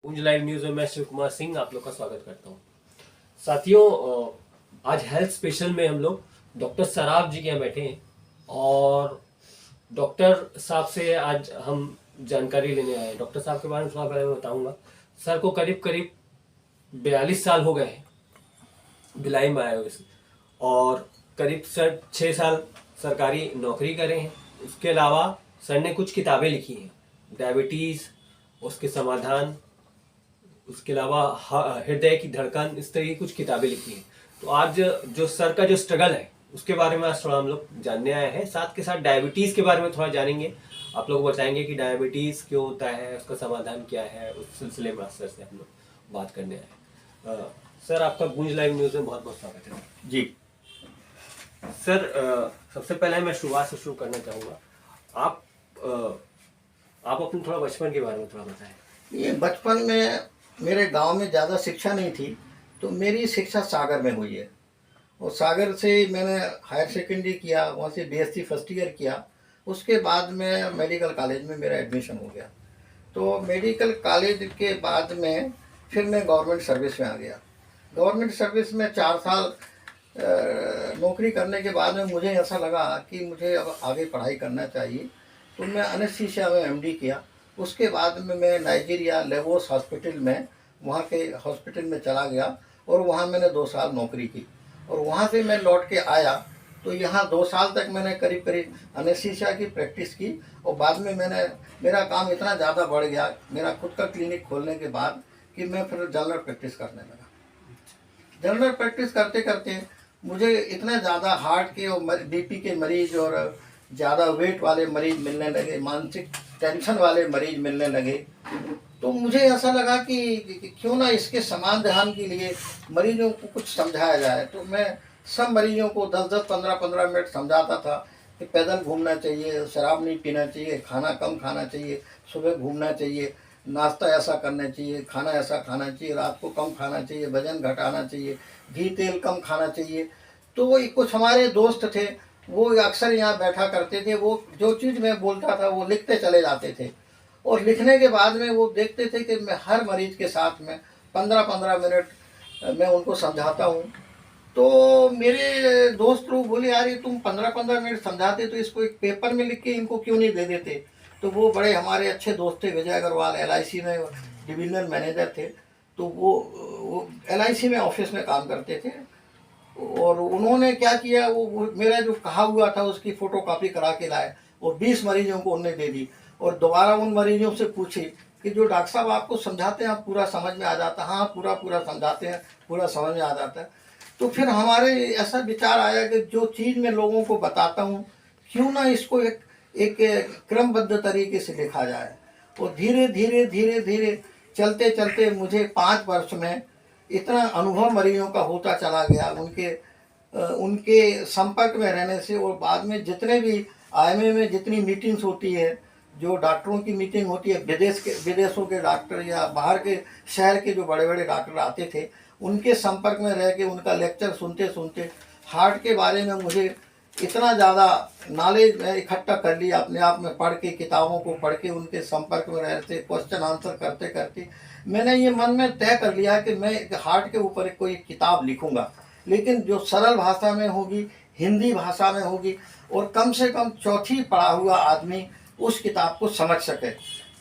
पूंज live news में मैं शिव कुमार सिंह आप लोग का स्वागत करता हूँ। साथियों, आज हेल्थ स्पेशल में हम लोग डॉक्टर सराफ जी के यहाँ बैठे हैं और डॉक्टर साहब से आज हम जानकारी लेने आए हैं। डॉक्टर साहब के बारे में थोड़ा पहले मैं बताऊंगा। सर को करीब करीब 42 साल हो गए हैं भिलाई में आए हुए से, और करीब सर 6 साल सरकारी नौकरी करे हैं। उसके अलावा सर ने कुछ किताबें लिखी हैं, डायबिटीज़, उसके समाधान, उसके अलावा हृदय की धड़कन, इस तरह की कुछ किताबें लिखी हैं। तो आज जो सर का जो स्ट्रगल है उसके बारे में आज थोड़ा हम लोग जानने आए हैं। साथ के साथ डायबिटीज़ के बारे में थोड़ा जानेंगे। आप लोग बताएंगे कि डायबिटीज़ क्यों होता है, उसका समाधान क्या है। उस सिलसिले में सर से हम लोग बात करने आए हैं। सर, आपका गूंज लाइव न्यूज़ में बहुत बहुत स्वागत है जी। सर, सबसे पहले मैं शुरुआत से शुरू करना चाहूँगा। आप अपने थोड़ा बचपन के बारे में थोड़ा बताएं। ये बचपन में मेरे गांव में ज़्यादा शिक्षा नहीं थी, तो मेरी शिक्षा सागर में हुई है। और सागर से मैंने हायर सेकेंडरी किया, वहाँ से बीएससी फर्स्ट ईयर किया। उसके बाद में मेडिकल कॉलेज में मेरा एडमिशन हो गया। तो मेडिकल कॉलेज के बाद में फिर मैं गवर्नमेंट सर्विस में आ गया। गवर्नमेंट सर्विस में 4 साल नौकरी करने के बाद में मुझे ऐसा लगा कि मुझे अब आगे पढ़ाई करना चाहिए, तो मैं एनेस्थीसिया में एमडी किया। उसके बाद में मैं नाइजीरिया लेगोस हॉस्पिटल में, वहाँ के हॉस्पिटल में चला गया और वहाँ मैंने 2 साल नौकरी की। और वहाँ से मैं लौट के आया तो यहाँ 2 साल तक मैंने करीब करीब एनेस्थीसिया की प्रैक्टिस की। और बाद में मेरा काम इतना ज़्यादा बढ़ गया, मेरा खुद का क्लिनिक खोलने के बाद, कि मैं फिर जनरल प्रैक्टिस करने लगा। जनरल प्रैक्टिस करते करते मुझे इतना ज़्यादा हार्ट के और बीपी के मरीज और ज़्यादा वेट वाले मरीज मिलने लगे, मानसिक टेंशन वाले मरीज मिलने लगे। तो मुझे ऐसा लगा कि क्यों ना इसके समाधान के लिए मरीजों को कुछ समझाया जाए। तो मैं सब मरीजों को 10-10, 15-15 मिनट समझाता था कि पैदल घूमना चाहिए, शराब नहीं पीना चाहिए, खाना कम खाना चाहिए, सुबह घूमना चाहिए, नाश्ता ऐसा करना चाहिए, खाना ऐसा खाना चाहिए, रात को कम खाना चाहिए, वजन घटाना चाहिए, घी तेल कम खाना चाहिए। तो वो कुछ हमारे दोस्त थे, वो अक्सर यहाँ बैठा करते थे। वो जो चीज़ मैं बोलता था वो लिखते चले जाते थे, और लिखने के बाद में वो देखते थे कि मैं हर मरीज के साथ में 15-15 मिनट मैं उनको समझाता हूँ। तो मेरे दोस्त लोग बोले, यार ये तुम 15-15 मिनट समझाते तो इसको एक पेपर में लिख के इनको क्यों नहीं दे देते। तो वो बड़े हमारे अच्छे दोस्त थे, विजय अग्रवाल, एलआईसी में डिविजनल मैनेजर थे। तो वो एलआईसी में ऑफिस में काम करते थे। और उन्होंने क्या किया, वो मेरा जो कहा हुआ था उसकी फ़ोटोकॉपी करा के लाए और 20 मरीजों को उन्होंने दे दी। और दोबारा उन मरीजों से पूछे कि जो डॉक्टर साहब आपको समझाते हैं आप पूरा समझ में आ जाता है? हाँ, पूरा समझाते हैं, पूरा समझ में आ जाता है। तो फिर हमारे ऐसा विचार आया कि जो चीज़ मैं लोगों को बताता हूँ, क्यों ना इसको एक क्रमबद्ध तरीके से लिखा जाए। और धीरे धीरे धीरे धीरे चलते चलते मुझे 5 वर्ष में इतना अनुभव मरीजों का होता चला गया, उनके संपर्क में रहने से। और बाद में जितने भी आईएमए में जितनी मीटिंग्स होती है, जो डॉक्टरों की मीटिंग होती है, विदेशों के डॉक्टर या बाहर के शहर के जो बड़े बड़े डॉक्टर आते थे, उनके संपर्क में रह के उनका लेक्चर सुनते सुनते हार्ट के बारे में मुझे इतना ज़्यादा नॉलेज इकट्ठा कर लिया अपने आप में। पढ़ के, किताबों को पढ़ के, उनके संपर्क में रहते, क्वेश्चन आंसर करते करते मैंने ये मन में तय कर लिया कि मैं हार्ट के ऊपर कोई किताब लिखूंगा, लेकिन जो सरल भाषा में होगी, हिंदी भाषा में होगी, और कम से कम चौथी पढ़ा हुआ आदमी उस किताब को समझ सके।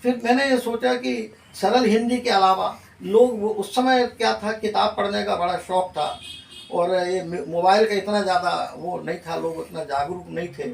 फिर मैंने ये सोचा कि सरल हिंदी के अलावा लोग, उस समय क्या था, किताब पढ़ने का बड़ा शौक़ था और ये मोबाइल का इतना ज़्यादा वो नहीं था, लोग उतना जागरूक नहीं थे।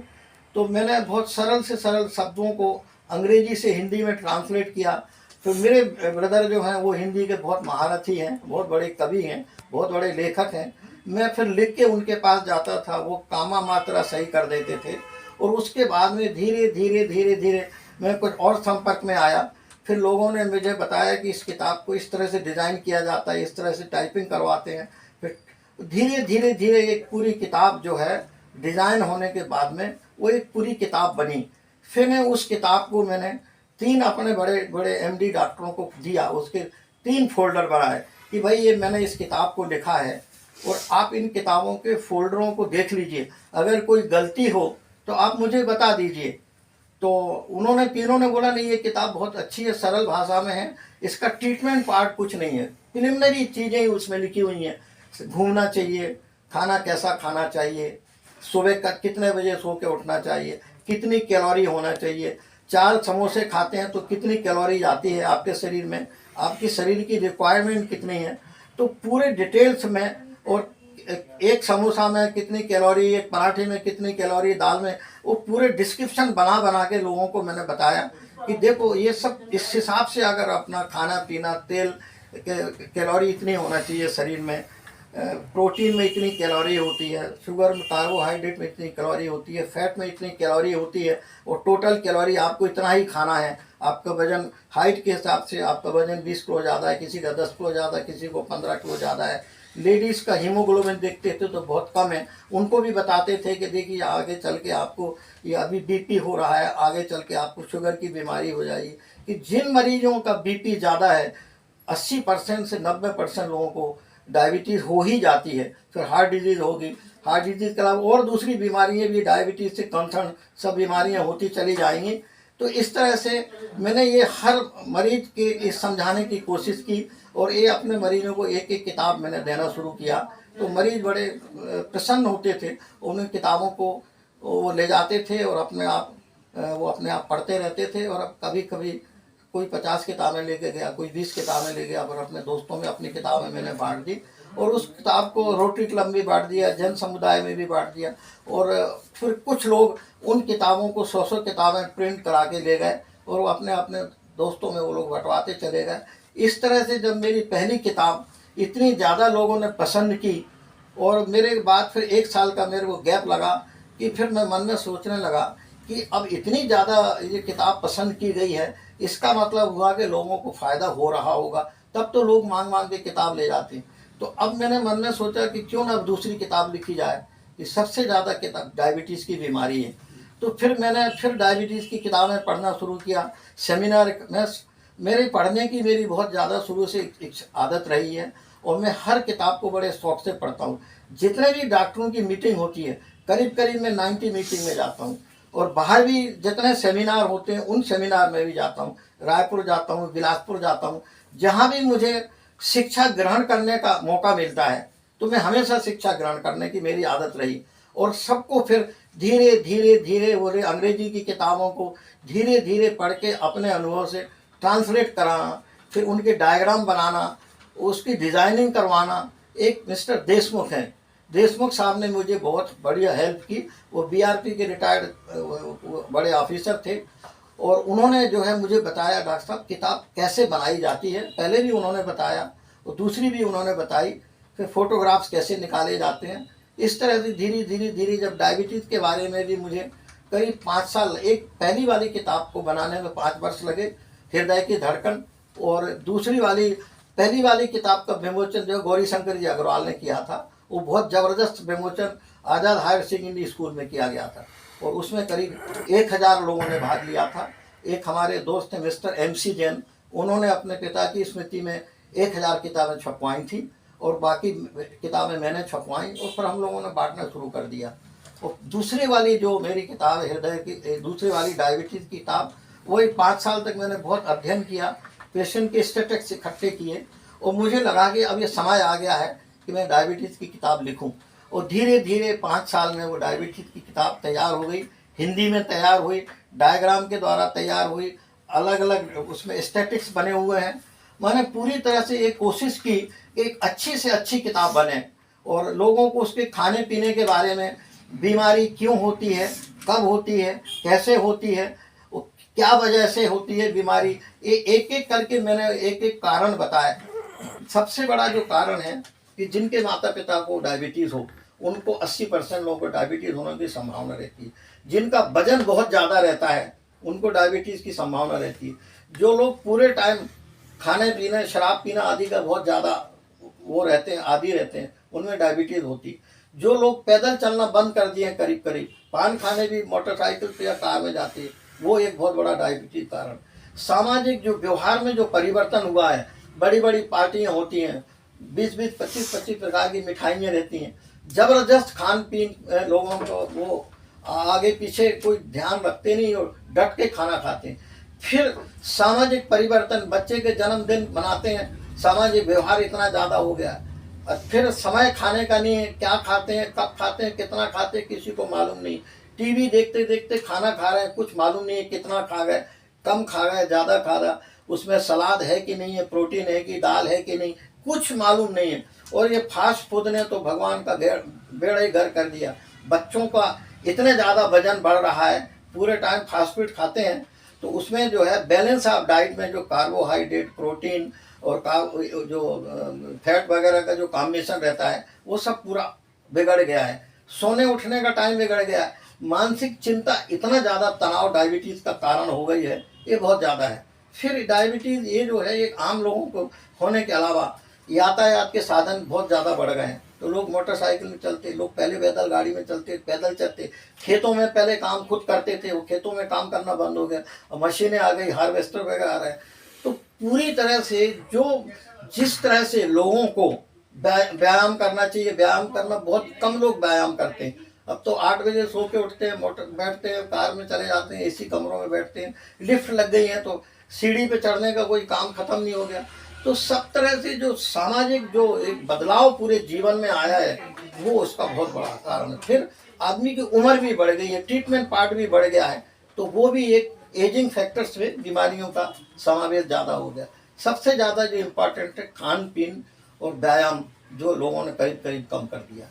तो मैंने बहुत सरल से सरल शब्दों को अंग्रेजी से हिंदी में ट्रांसलेट किया। तो मेरे ब्रदर जो हैं वो हिंदी के बहुत महारथी हैं, बहुत बड़े कवि हैं, बहुत बड़े लेखक हैं। मैं फिर लिख के उनके पास जाता था, वो कामा मात्रा सही कर देते थे। और उसके बाद में धीरे धीरे धीरे धीरे मैं कुछ और संपर्क में आया। फिर लोगों ने मुझे बताया कि इस किताब को इस तरह से डिज़ाइन किया जाता है, इस तरह से टाइपिंग करवाते हैं। फिर धीरे धीरे धीरे एक पूरी किताब जो है डिज़ाइन होने के बाद में वो एक पूरी किताब बनी। फिर मैं उस किताब को मैंने 3 अपने बड़े बड़े एमडी डॉक्टरों को दिया। उसके 3 फोल्डर बनाए कि भाई ये मैंने इस किताब को लिखा है और आप इन किताबों के फोल्डरों को देख लीजिए, अगर कोई गलती हो तो आप मुझे बता दीजिए। तो उन्होंने तीनों ने बोला नहीं ये किताब बहुत अच्छी है, सरल भाषा में है, इसका ट्रीटमेंट पार्ट कुछ नहीं है, प्रिलिमिनरी चीज़ें ही उसमें लिखी हुई हैं। घूमना चाहिए, खाना कैसा खाना चाहिए, सुबह का कितने बजे सो के उठना चाहिए, कितनी कैलोरी होना चाहिए, 4 समोसे खाते हैं तो कितनी कैलोरी जाती है आपके शरीर में, आपकी शरीर की रिक्वायरमेंट कितनी है, तो पूरे डिटेल्स में। और एक समोसा में कितनी कैलोरी, एक पराठे में कितनी कैलोरी, दाल में, वो पूरे डिस्क्रिप्शन बना बना के लोगों को मैंने बताया कि देखो ये सब इस हिसाब से अगर अपना खाना पीना, तेल कैलोरी इतनी होना चाहिए शरीर में, प्रोटीन में इतनी कैलोरी होती है, शुगर में, कार्बोहाइड्रेट में इतनी कैलोरी होती है, फैट में इतनी कैलोरी होती है, और टोटल कैलोरी आपको इतना ही खाना है। आपका वजन हाइट के हिसाब से आपका वजन 20 किलो ज़्यादा है, किसी का 10 किलो ज़्यादा, किसी को 15 किलो ज़्यादा है। लेडीज़ का हीमोग्लोबिन देखते थे तो बहुत कम है, उनको भी बताते थे कि देखिए आगे चल के आपको ये अभी बीपी हो रहा है, आगे चल के आपको शुगर की बीमारी हो जाएगी। कि जिन मरीजों का बीपी ज़्यादा है 80% से 90% लोगों को डायबिटीज़ हो ही जाती है, फिर हार्ट डिजीज़ होगी, हार्ट डिजीज़ के अलावा और दूसरी बीमारियाँ भी डायबिटीज़ से कंसर्न सब बीमारियाँ होती चली जाएंगी। तो इस तरह से मैंने ये हर मरीज के समझाने की कोशिश की, और ये अपने मरीजों को एक एक किताब मैंने देना शुरू किया। तो मरीज बड़े प्रसन्न होते थे, उन किताबों को वो ले जाते थे और वो अपने आप पढ़ते रहते थे। और अब कभी कभी कोई 50 किताबें लेके गया, कोई 20 किताबें ले गया, और अपने दोस्तों में अपनी किताबें मैंने बांट दी, और उस किताब को रोटरी क्लब में बांट दिया, जन समुदाय में भी बांट दिया। और फिर कुछ लोग उन किताबों को 100 किताबें प्रिंट करा के ले गए, और वो अपने अपने दोस्तों में वो लोग बंटवाते चले गए। इस तरह से जब मेरी पहली किताब इतनी ज़्यादा लोगों ने पसंद की, और मेरे बाद फिर 1 साल का मेरे को गैप लगा, कि फिर मैं मन में सोचने लगा कि अब इतनी ज़्यादा ये किताब पसंद की गई है, इसका मतलब हुआ कि लोगों को फ़ायदा हो रहा होगा, तब तो लोग मांग मांग के किताब ले जाते। तो अब मैंने मन में सोचा कि क्यों ना अब दूसरी किताब लिखी जाए, कि सबसे ज़्यादा किताब डायबिटीज़ की बीमारी है। तो फिर मैंने डायबिटीज़ की किताबें पढ़ना शुरू किया, सेमिनार में। मेरे पढ़ने की मेरी बहुत ज़्यादा शुरू से एक आदत रही है, और मैं हर किताब को बड़े शौक़ से पढ़ता हूँ। जितने भी डॉक्टरों की मीटिंग होती है, करीब करीब मैं 90 मीटिंग में जाता हूँ, और बाहर भी जितने सेमिनार होते हैं उन सेमिनार में भी जाता हूँ। रायपुर जाता हूँ, बिलासपुर जाता हूँ, जहाँ भी मुझे शिक्षा ग्रहण करने का मौका मिलता है, तो मैं हमेशा शिक्षा ग्रहण करने की मेरी आदत रही। और सबको फिर धीरे धीरे धीरे वो अंग्रेजी की किताबों को धीरे धीरे पढ़ के अपने अनुभव से ट्रांसलेट कराना, फिर उनके डायग्राम बनाना, उसकी डिज़ाइनिंग करवाना। एक मिस्टर देशमुख हैं, देशमुख साहब ने मुझे बहुत बढ़िया हेल्प की। वो बीआरपी के रिटायर्ड बड़े ऑफिसर थे, और उन्होंने जो है मुझे बताया डॉक्टर साहब किताब कैसे बनाई जाती है, पहले भी उन्होंने बताया, और दूसरी भी उन्होंने बताई, फिर फोटोग्राफ्स कैसे निकाले जाते हैं। इस तरह से धीरे धीरे धीरे जब डायबिटीज़ के बारे में भी मुझे करीब 5 साल, एक पहली वाली किताब को बनाने में 5 वर्ष लगे, हृदय की धड़कन, और दूसरी वाली, पहली वाली किताब का विमोचन जो गौरी शंकर जी अग्रवाल ने किया था, वो बहुत ज़बरदस्त विमोचन आज़ाद हायर सेकेंडरी स्कूल में किया गया था, और उसमें करीब 1000 लोगों ने भाग लिया था। एक हमारे दोस्त हैं मिस्टर MC जैन, उन्होंने अपने पिता की स्मृति में 1000 किताबें छपवाई थी, और बाकी किताबें मैंने छपवाई, और फिर हम लोगों ने बांटना शुरू कर दिया। और दूसरी वाली जो मेरी किताब है हृदय की, दूसरी वाली डायबिटीज़ की किताब, वही 5 साल तक मैंने बहुत अध्ययन किया, पेशेंट के स्टेटस इकट्ठे किए, और मुझे लगा कि अब ये समय आ गया है कि मैं डायबिटीज़ की किताब लिखूं। और धीरे धीरे 5 साल में वो डायबिटीज़ की किताब तैयार हो गई, हिंदी में तैयार हुई, डायग्राम के द्वारा तैयार हुई, अलग अलग उसमें स्टैटिक्स बने हुए हैं। मैंने पूरी तरह से ये कोशिश की कि एक अच्छी से अच्छी किताब बने, और लोगों को उसके खाने पीने के बारे में, बीमारी क्यों होती है, कब होती है, कैसे होती है, क्या वजह से होती है बीमारी, ये एक एक करके मैंने एक एक कारण बताया। सबसे बड़ा जो कारण है कि जिनके माता पिता को डायबिटीज़ हो, उनको 80% लोगों को डायबिटीज़ होने की संभावना रहती है। जिनका वजन बहुत ज़्यादा रहता है, उनको डायबिटीज़ की संभावना रहती है। जो लोग पूरे टाइम खाने पीने, शराब पीना आदि का बहुत ज़्यादा वो रहते हैं, आदी रहते हैं, उनमें डायबिटीज़ होती। जो लोग पैदल चलना बंद कर दिए हैं, करीब करीब पान खाने भी मोटरसाइकिल पे या कार में जाते हैं, वो एक बहुत बड़ा डायबिटीज़ कारण। सामाजिक जो व्यवहार में जो परिवर्तन हुआ है, बड़ी बड़ी पार्टियाँ होती हैं, 20-20, 25-25 प्रकार की मिठाइयाँ रहती हैं, ज़बरदस्त खान पीन, लोगों को वो आगे पीछे कोई ध्यान रखते नहीं, और डट के खाना खाते हैं। फिर सामाजिक परिवर्तन, बच्चे के जन्मदिन मनाते हैं, सामाजिक व्यवहार इतना ज़्यादा हो गया है। और फिर समय खाने का नहीं है, क्या खाते हैं, कब खाते हैं, कितना खाते हैं, किसी को मालूम नहीं। टीवी देखते देखते खाना खा रहे हैं, कुछ मालूम नहीं है कितना खा गए, कम खा गए, ज़्यादा खा रहा, उसमें सलाद है कि नहीं है, प्रोटीन है कि दाल है कि नहीं, कुछ मालूम नहीं है। और ये फास्ट फूड ने तो भगवान का बेड़ा ही घर कर दिया। बच्चों का इतने ज़्यादा वजन बढ़ रहा है, पूरे टाइम फास्ट फूड खाते हैं, तो उसमें जो है बैलेंस ऑफ डाइट में जो कार्बोहाइड्रेट, प्रोटीन और जो फैट वगैरह का जो कॉम्बिनेशन रहता है वो सब पूरा बिगड़ गया है। सोने उठने का टाइम बिगड़ गया है। मानसिक चिंता, इतना ज़्यादा तनाव डायबिटीज़ का कारण हो गई है, ये बहुत ज़्यादा है। फिर डायबिटीज़ ये जो है एक आम लोगों को होने के अलावा यातायात के साधन बहुत ज़्यादा बढ़ गए हैं। तो लोग मोटरसाइकिल में चलते, लोग पहले पैदल गाड़ी में चलते, पैदल चलते, खेतों में पहले काम खुद करते थे, वो खेतों में काम करना बंद हो गया, अब मशीनें आ गई, हार्वेस्टर वगैरह आ रहे हैं। तो पूरी तरह से जो जिस तरह से लोगों को व्यायाम करना चाहिए, व्यायाम करना बहुत कम लोग व्यायाम करते हैं। अब तो 8 बजे सो के उठते हैं, मोटर बैठते हैं, कार में चले जाते हैं, एसी कमरों में बैठते हैं, लिफ्ट लग गई है तो सीढ़ी पे चढ़ने का कोई काम खत्म नहीं हो गया। तो सब तरह से जो सामाजिक जो एक बदलाव पूरे जीवन में आया है वो उसका बहुत बड़ा कारण है। फिर आदमी की उम्र भी बढ़ गई है, ट्रीटमेंट पार्ट भी बढ़ गया है, तो वो भी एक एजिंग फैक्टर्स में बीमारियों का समावेश ज़्यादा हो गया। सबसे ज़्यादा जो इम्पोर्टेंट है खान पीन और व्यायाम, जो लोगों ने करीब करीब कम कर दिया।